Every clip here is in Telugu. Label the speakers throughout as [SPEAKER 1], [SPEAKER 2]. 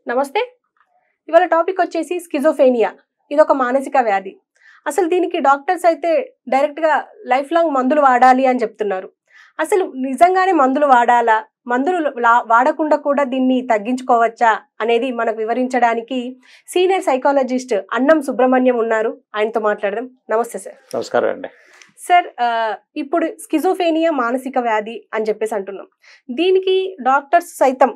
[SPEAKER 1] నమస్తే. ఇవాళ టాపిక్ వచ్చేసి స్కిజోఫ్రేనియా. ఇదొక మానసిక వ్యాధి. అసలు దీనికి డాక్టర్స్ అయితే డైరెక్ట్‌గా లైఫ్ లాంగ్ మందులు వాడాలి అని చెప్తున్నారు. అసలు నిజంగానే మందులు వాడాలా? మందులు వాడకుండా కూడా దీన్ని తగ్గించుకోవచ్చా? అనేది మనకు వివరించడానికి సీనియర్ సైకాలజిస్ట్ అన్నం సుబ్రహ్మణ్యం ఉన్నారు. ఆయనతో మాట్లాడదాం. నమస్తే సార్.
[SPEAKER 2] నమస్కారం అండి.
[SPEAKER 1] సార్, ఇప్పుడు స్కిజోఫ్రేనియా మానసిక వ్యాధి అని చెప్పేసి అంటున్నాం. దీనికి డాక్టర్స్ సైతం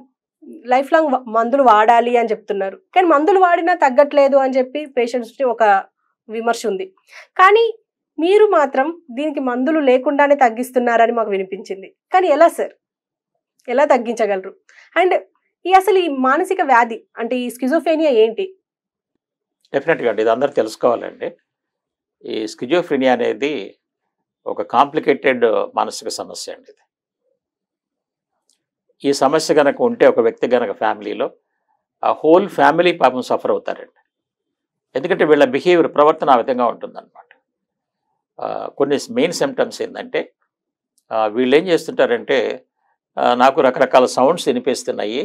[SPEAKER 1] లైఫ్ లాంగ్ మందులు వాడాలి అని చెప్తున్నారు. కానీ మందులు వాడినా తగ్గట్లేదు అని చెప్పి పేషెంట్స్ ఒక విమర్శ ఉంది. కానీ మీరు మాత్రం దీనికి మందులు లేకుండానే తగ్గిస్తున్నారని మాకు వినిపించింది. కానీ ఎలా సార్? ఎలా తగ్గించగలరు? అండ్ అసలు ఈ మానసిక వ్యాధి అంటే ఈ స్కిజోఫ్రేనియా ఏంటి?
[SPEAKER 2] డెఫినెట్గా అండి, ఇది అందరూ తెలుసుకోవాలండి. ఈ స్కిజోఫ్రెనియా అనేది ఒక కాంప్లికేటెడ్ మానసిక సమస్య అండి. ఇది ఈ సమస్య కనుక ఉంటే ఒక వ్యక్తి కనుక ఫ్యామిలీలో ఆ హోల్ ఫ్యామిలీ పాపం సఫర్ అవుతారండి. ఎందుకంటే వీళ్ళ బిహేవియర్ ప్రవర్తన ఆ విధంగా ఉంటుందన్నమాట. కొన్ని మెయిన్ సిమ్టమ్స్ ఏంటంటే వీళ్ళు ఏం చేస్తుంటారంటే నాకు రకరకాల సౌండ్స్ వినిపిస్తున్నాయి,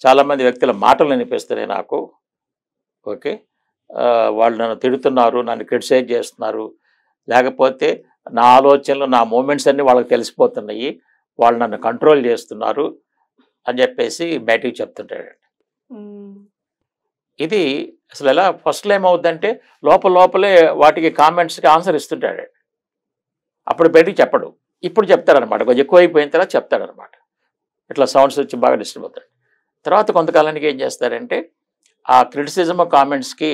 [SPEAKER 2] చాలామంది వ్యక్తుల మాటలు వినిపిస్తున్నాయి నాకు. ఓకే, వాళ్ళు నన్ను తిడుతున్నారు, నన్ను క్రిటిసైజ్ చేస్తున్నారు, లేకపోతే నా ఆలోచనలు నా మూమెంట్స్ అన్నీ వాళ్ళకి తెలిసిపోతున్నాయి, వాళ్ళు నన్ను కంట్రోల్ చేస్తున్నారు అని చెప్పేసి బయటికి చెప్తుంటాడండి. ఇది అసలు ఎలా ఫస్ట్లో ఏమవుద్దంటే లోపలే వాటికి కామెంట్స్కి ఆన్సర్ ఇస్తుంటాడండి. అప్పుడు బయటికి చెప్పడు, ఇప్పుడు చెప్తాడనమాట. కొంచెం ఎక్కువ అయిపోయిన తర్వాత చెప్తాడనమాట. ఇట్లా సౌండ్స్ వచ్చి బాగా డిస్టర్బ్ అవుతాడు. తర్వాత కొంతకాలానికి ఏం చేస్తారంటే ఆ క్రిటిసిజం కామెంట్స్కి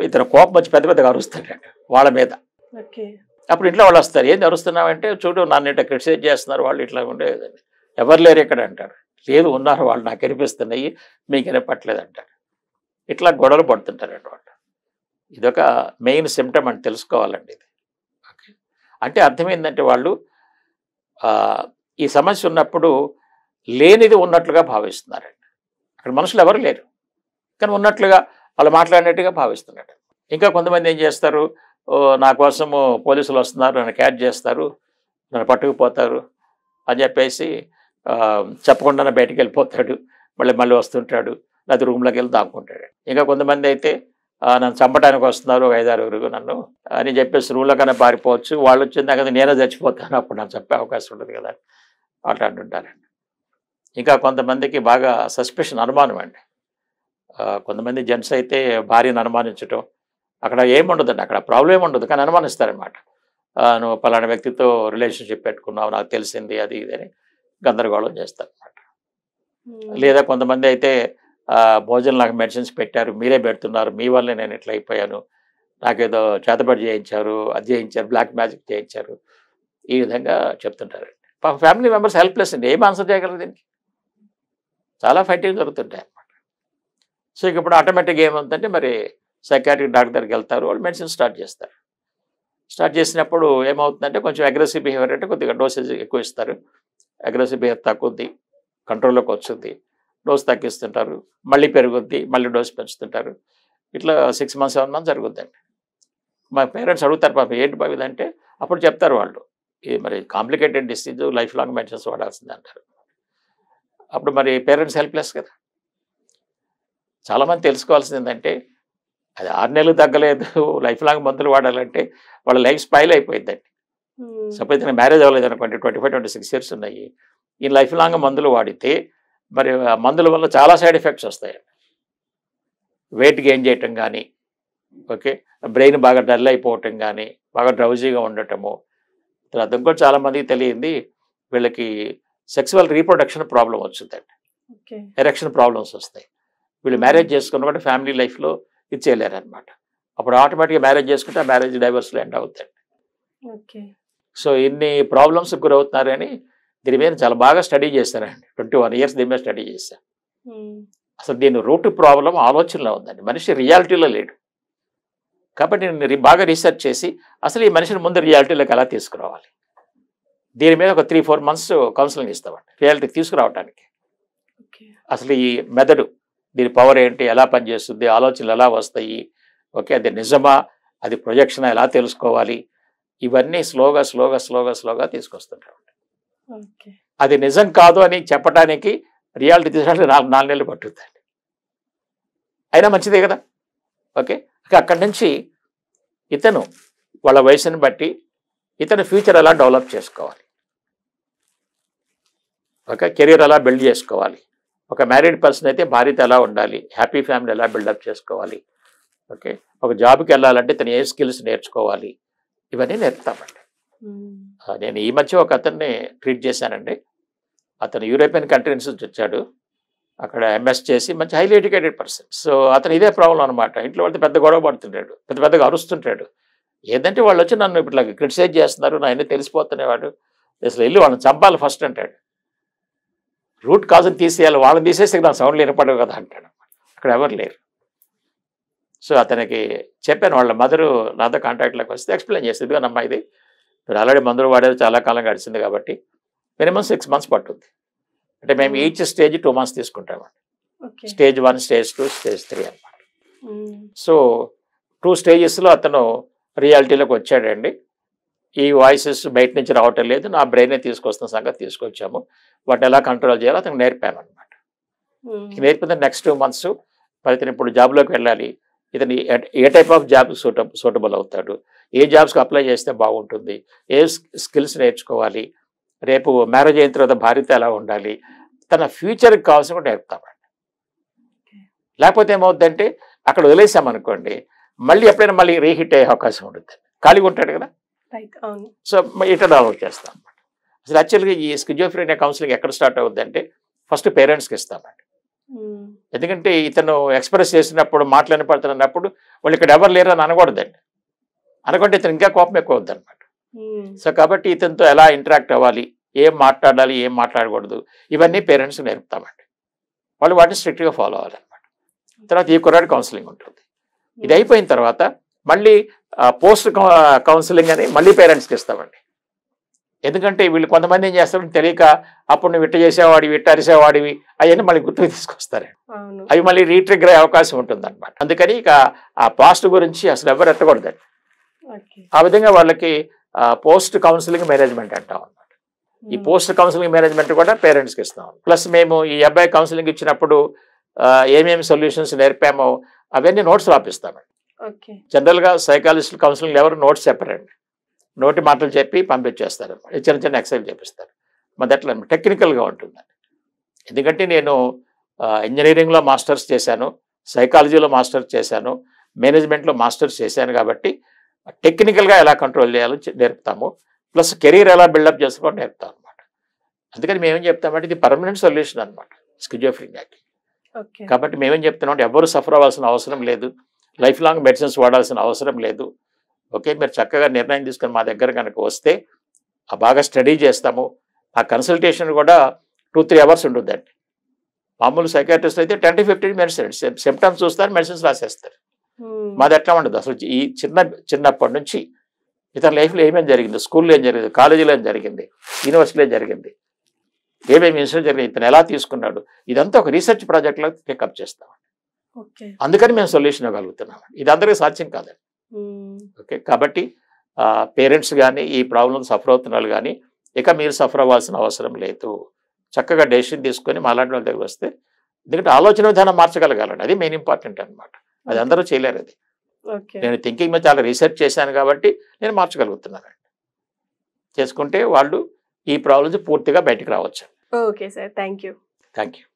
[SPEAKER 2] ఇతను కోపం వచ్చి పెద్దగా అరుస్తాడండి వాళ్ళ మీద. అప్పుడు ఇంట్లో వాళ్ళు వస్తారు, ఏంది అరుస్తున్నావంటే, చూడు నన్ను ఇట్లా క్రిటిసైజ్ చేస్తున్నారు వాళ్ళు, ఇట్లా ఉండేదండి. ఎవరు లేరు ఇక్కడ అంటారు. లేదు ఉన్నారు వాళ్ళు, నాకు వినిపిస్తున్నాయి, మీకు వినపట్లేదు అంటారు. ఇట్లా గొడవలు పడుతుంటారు అనమాట. ఇదొక మెయిన్ సిమ్టమ్ అని తెలుసుకోవాలండి ఇది. ఓకే, అంటే అర్థం ఏంటంటే వాళ్ళు ఈ సమస్య ఉన్నప్పుడు లేనిది ఉన్నట్లుగా భావిస్తున్నారండి. అక్కడ మనుషులు ఎవరు లేరు కానీ ఉన్నట్లుగా వాళ్ళు మాట్లాడినట్టుగా భావిస్తున్నాడు. ఇంకా కొంతమంది ఏం చేస్తారు, నా కోసము పోలీసులు వస్తున్నారు, నన్ను క్యాచ్ చేస్తారు, నన్ను పట్టుకుపోతారు అని చెప్పేసి చెప్పకుండానే బయటికి వెళ్ళిపోతాడు, మళ్ళీ వస్తుంటాడు, లేదా రూమ్లోకి వెళ్ళి దాక్కుంటాడు. ఇంకా కొంతమంది అయితే నన్ను చంపడానికి వస్తున్నారు 5-6 నన్ను అని చెప్పేసి రూమ్లోకైనా పారిపోవచ్చు, వాళ్ళు వచ్చిందా కదా నేనే చచ్చిపోతాను, అప్పుడు నాకు చెప్పే అవకాశం ఉంటుంది కదా అట్లా అంటుంటారండి. ఇంకా కొంతమందికి బాగా సస్పెషన్, అనుమానం అండి. కొంతమంది జెంట్స్ అయితే భార్యను అనుమానించటం, అక్కడ ఏముండదండి, అక్కడ ప్రాబ్లం ఏముండదు కానీ అనుమానిస్తారనమాట. నువ్వు పలానా వ్యక్తితో రిలేషన్షిప్ పెట్టుకున్నావు, నాకు తెలిసింది, అది ఇదని గందరగోళం చేస్తారనమాట. లేదా కొంతమంది అయితే భోజనం నాకు మెడిసిన్స్ పెట్టారు, మీరే పెడుతున్నారు, మీ వల్లే నేను ఇట్లా అయిపోయాను, నాకేదో చేతబడి చేయించారు, అది చేయించారు, బ్లాక్ మ్యాజిక్ చేయించారు, ఈ విధంగా చెప్తుంటారండి. ఫ్యామిలీ మెంబర్స్ హెల్ప్లెస్ అండి, ఏం ఆన్సర్ చేయగలరు దీనికి? చాలా ఫైటింగ్ జరుగుతుంటాయి అన్నమాట. సో ఇప్పుడు ఆటోమేటిక్గా ఏమవుతుందంటే మరి సైకాట్రిక్ డాక్టర్ దగ్గరికి వెళ్తారు, వాళ్ళు మెడిసిన్ స్టార్ట్ చేస్తారు. స్టార్ట్ చేసినప్పుడు ఏమవుతుందంటే కొంచెం అగ్రెసివ్ బిహేవియర్ అంటే కొద్దిగా డోసేజ్ ఎక్కువ ఇస్తారు, అగ్రెసివ్ బిహేవియర్ తగ్గుద్ది, కంట్రోల్లోకి వస్తుంది, డోస్ తగ్గిస్తుంటారు, మళ్ళీ పెరుగుద్ది, మళ్ళీ డోస్ పెంచుతుంటారు. ఇట్లా 6 months 7 months జరుగుద్దండి. మా పేరెంట్స్ అడుగుతారు పాపం ఏంటి బాబు ఇదంటే, అప్పుడు చెప్తారు వాళ్ళు, ఇది మరి complicated disease, lifelong medicines వాడాల్సింది అంటారు. అప్పుడు మరి పేరెంట్స్ హెల్ప్లెస్ కదా. చాలామంది తెలుసుకోవాల్సింది ఏంటంటే అది 6 నెలలు తగ్గలేదు, లైఫ్ లాంగ్ మందులు వాడాలంటే వాళ్ళ లైఫ్ స్పాయిల్ అయిపోయిందండి. సపోజ్ మ్యారేజ్ అవ్వలేదు అనుకోండి, 25-26 years ఉన్నాయి, ఈ లైఫ్ లాంగ్ మందులు వాడితే మరి ఆ మందుల వల్ల చాలా సైడ్ ఎఫెక్ట్స్ వస్తాయండి. వెయిట్ గెయిన్ చేయటం కానీ, ఓకే, బ్రెయిన్ బాగా డల్ అయిపోవటం కానీ, బాగా డ్రౌజీగా ఉండటము. తర్వాత ఇంకోటి చాలామందికి తెలియంది, వీళ్ళకి సెక్సువల్ రీప్రొడక్షన్ ప్రాబ్లం వచ్చిందండి, ఎరెక్షన్ ప్రాబ్లమ్స్ వస్తాయి. వీళ్ళు మ్యారేజ్ చేసుకున్న కూడా ఫ్యామిలీ లైఫ్లో ఇది చేయలేరు అనమాట. అప్పుడు ఆటోమేటిక్గా మ్యారేజ్ చేసుకుంటే ఆ మ్యారేజ్ డైవర్స్లో ఎండ్ అవుతాయి. సో ఇన్ని ప్రాబ్లమ్స్ గురవుతున్నారని దీని మీద చాలా బాగా స్టడీ చేశారండి. 21 years దీని మీద స్టడీ చేశాను. అసలు దీని రూట్ ప్రాబ్లం ఆలోచనలో ఉందండి, మనిషి రియాలిటీలో లేడు. కాబట్టి నేను బాగా రీసెర్చ్ చేసి అసలు ఈ మనిషిని ముందు రియాలిటీలోకి ఎలా తీసుకురావాలి, దీని మీద ఒక 3-4 months కౌన్సిలింగ్ ఇస్తామండి రియాలిటీ తీసుకురావడానికి. అసలు ఈ మెథడు, దీని పవర్ ఏంటి, ఎలా పనిచేస్తుంది, ఆలోచనలు ఎలా వస్తాయి, ఓకే, అది నిజమా, అది ప్రొజెక్షన్ ఎలా తెలుసుకోవాలి, ఇవన్నీ స్లోగా తీసుకొస్తుంటాం. అది నిజం కాదు అని చెప్పడానికి రియాలిటీ తీసుకోవడానికి 4 నెలలు పట్టుద్దండి. అయినా మంచిదే కదా. ఓకే, అక్కడి నుంచి ఇతను వాళ్ళ వయసుని బట్టి ఇతను ఫ్యూచర్ ఎలా డెవలప్ చేసుకోవాలి, ఓకే, కెరీర్ ఎలా బిల్డ్ చేసుకోవాలి, ఒక మ్యారీడ్ పర్సన్ అయితే భార్యతో ఎలా ఉండాలి, హ్యాపీ ఫ్యామిలీ ఎలా బిల్డప్ చేసుకోవాలి, ఓకే, ఒక జాబ్కి వెళ్ళాలంటే తను ఏ స్కిల్స్ నేర్చుకోవాలి, ఇవన్నీ నేర్పుతామండి. నేను ఈ మధ్య ఒక అతన్ని ట్రీట్ చేశానండి. అతను యూరోపియన్ కంట్రీ నుంచి వచ్చాడు, అక్కడ ఎంఎస్ చేసి మంచి హైలీ ఎడ్యుకేటెడ్ పర్సన్. సో అతను ఇదే ప్రాబ్లం అనమాట. ఇంట్లో వాళ్ళతో పెద్ద గొడవ పడుతుంటాడు, పెద్దగా అరుస్తుంటాడు. ఏదంటే వాళ్ళు వచ్చి నన్ను ఇట్లా క్రిటిసైజ్ చేస్తున్నారు, నా అన్నీ తెలిసిపోతున్నవాడు, అసలు వెళ్ళి వాళ్ళని చంపాలి ఫస్ట్ అంటాడు. రూట్ కాజుని తీసేయాలి, వాళ్ళని తీసేసి నా సౌండ్లు వినపడవు కదా అంటాడు. అక్కడ ఎవరు లేరు. సో అతనికి చెప్పాను, వాళ్ళ మదరు నాతో కాంటాక్ట్లోకి వస్తే ఎక్స్ప్లెయిన్ చేసి, ఇదిగో నమ్మ ఇది మీరు ఆల్రెడీ మందులు వాడేది చాలా కాలం గడిచింది కాబట్టి మినిమం 6 months పట్టుద్ది. అంటే మేము ఈచ్ స్టేజ్ 2 months తీసుకుంటామండి. స్టేజ్ 1, స్టేజ్ 2, స్టేజ్ 3 అనమాట. సో 2 stagesలో అతను రియాలిటీలోకి వచ్చాడండి. ఈ వాయిసెస్ బయట నుంచి రావటం లేదు, నా బ్రెయినే తీసుకొస్తున్న సంగతి తీసుకొచ్చాము. వాటిని ఎలా కంట్రోల్ చేయాలో అతను నేర్పామన్నమాట. నేర్పిన నెక్స్ట్ 2 months ఇతను ఇప్పుడు జాబ్లోకి వెళ్ళాలి, ఇతను ఏ టైప్ ఆఫ్ జాబ్ సూటబుల్ అవుతాడు, ఏ జాబ్స్కి అప్లై చేస్తే బాగుంటుంది, ఏ స్కిల్స్ నేర్చుకోవాలి, రేపు మ్యారేజ్ అయిన తర్వాత భార్యతో ఎలా ఉండాలి, తన ఫ్యూచర్కి కావాల్సిన కూడా నేర్పుతామండి. లేకపోతే ఏమవుద్దంటే అక్కడ వదిలేసామనుకోండి, మళ్ళీ ఎప్పుడైనా మళ్ళీ రీహిట్ అయ్యే అవకాశం ఉంటుంది, ఖాళీగా ఉంటాడు కదా. సో ఇట్లా డెవలప్ చేస్తాం అనమాట. అసలు యాక్చువల్గా ఈ స్కిజోఫ్రెనియా కౌన్సిలింగ్ ఎక్కడ స్టార్ట్ అవుద్ది అంటే ఫస్ట్ పేరెంట్స్కి ఇస్తామండి. ఎందుకంటే ఇతను ఎక్స్ప్రెస్ చేసినప్పుడు మాట్లాడినప్పుడు వాళ్ళు ఇక్కడ ఎవరు లేరు అని అనకూడదండి. అనుకుంటే ఇతను ఇంకా కోపం ఎక్కువ అవుద్ది అనమాట. సో కాబట్టి ఇతనితో ఎలా ఇంటరాక్ట్ అవ్వాలి, ఏం మాట్లాడాలి, ఏం మాట్లాడకూడదు, ఇవన్నీ పేరెంట్స్ నేర్పుతామండి. వాళ్ళు వాటిని స్ట్రిక్ట్గా ఫాలో అవ్వాలన్నమాట. తర్వాత ఈ కుర్రాడి కౌన్సిలింగ్ ఉంటుంది. ఇది అయిపోయిన తర్వాత మళ్ళీ పోస్ట్ కౌన్సిలింగ్ అని మళ్ళీ పేరెంట్స్కి ఇస్తామండి. ఎందుకంటే వీళ్ళు కొంతమంది ఏం చేస్తారని తెలియక అప్పుడు నువ్వు ఇట్ట చేసేవాడివి, ఇట్ట అరిసేవాడివి, అవన్నీ మళ్ళీ గుర్తుకు తీసుకొస్తారండి. అవి మళ్ళీ రీట్రిగర్ అయ్యే అవకాశం ఉంటుంది అనమాట. అందుకని ఇక ఆ పాస్ట్ గురించి అసలు ఎవరు ఎట్టకూడదండి. ఆ విధంగా వాళ్ళకి పోస్ట్ కౌన్సిలింగ్ మేనేజ్మెంట్ అంటాం అనమాట. ఈ పోస్ట్ కౌన్సిలింగ్ మేనేజ్మెంట్ కూడా పేరెంట్స్కి ఇస్తాం. ప్లస్ మేము ఈ అబ్బాయి కౌన్సిలింగ్ ఇచ్చినప్పుడు ఏమేమి సొల్యూషన్స్ నేర్పామో అవన్నీ నోట్స్ రాపిస్తామండి. జనరల్గా సైకాలజిస్ట్ కౌన్సిలింగ్ ఎవరు నోట్స్ చెప్పరండి, నోటి మాటలు చెప్పి పంపించేస్తారు, చిన్న చిన్న ఎక్సర్సైజ్ చేపిస్తారు. మరి అట్లా టెక్నికల్గా ఉంటుందండి. ఎందుకంటే నేను ఇంజనీరింగ్లో మాస్టర్స్ చేశాను, సైకాలజీలో మాస్టర్స్ చేశాను, మేనేజ్మెంట్లో మాస్టర్స్ చేశాను కాబట్టి టెక్నికల్గా ఎలా కంట్రోల్ చేయాలో నేర్పుతాము. ప్లస్ కెరీర్ ఎలా బిల్డప్ చేసుకోవడం నేర్పుతాం అనమాట. అందుకని మేమేం చెప్తామంటే ఇది పర్మనెంట్ సొల్యూషన్ అనమాట స్కిజోఫ్రెనియాకి. కాబట్టి మేమేం చెప్తున్నాం, ఎవరు సఫర్ అవ్వాల్సిన అవసరం లేదు, లైఫ్ లాంగ్ మెడిసిన్స్ వాడాల్సిన అవసరం లేదు. ఓకే, మీరు చక్కగా నిర్ణయం తీసుకొని మా దగ్గర కనుక వస్తే బాగా స్టడీ చేస్తాము. ఆ కన్సల్టేషన్ కూడా 2-3 hours ఉంటుందండి. మామూలు సైకాట్రిస్ట్ అయితే 10 to 15 minutes సిమ్టమ్స్ చూస్తారు, మెడిసిన్స్ రాసేస్తారు. మాది ఎట్లా ఉండదు. అసలు ఈ చిన్నప్పటి నుంచి ఇతని లైఫ్లో ఏమేమి జరిగింది, స్కూల్లో ఏం జరిగింది, కాలేజీలో ఏం జరిగింది, యూనివర్సిటీలో ఏం జరిగింది, ఏమేమి ఇన్సిడెంట్ జరిగింది, ఇతను ఎలా తీసుకున్నాడు, ఇదంతా ఒక రీసెర్చ్ ప్రాజెక్ట్లో పికప్ చేస్తాం. అందుకని మేము సొల్యూషన్ ఇవ్వగలుగుతున్నాం. ఇది అందరికీ సాధ్యం కాదండి. ఓకే, కాబట్టి పేరెంట్స్ కానీ ఈ ప్రాబ్లమ్ సఫర్ అవుతున్న వాళ్ళు కానీ ఇక మీరు సఫర్ అవ్వాల్సిన అవసరం లేదు. చక్కగా డెసిషన్ తీసుకొని మాలాంటి వాళ్ళ దగ్గర వస్తే, ఎందుకంటే ఆలోచన విధానం మార్చగలగాలండి, అది మెయిన్ ఇంపార్టెంట్ అనమాట. అది అందరూ చేయలేరు. అది నేను థింకింగ్ మీద చాలా రీసెర్చ్ చేశాను కాబట్టి నేను మార్చగలుగుతున్నానండి. చేసుకుంటే వాళ్ళు ఈ ప్రాబ్లమ్స్ పూర్తిగా బయటకు రావచ్చు.
[SPEAKER 1] Okay sir, thank you.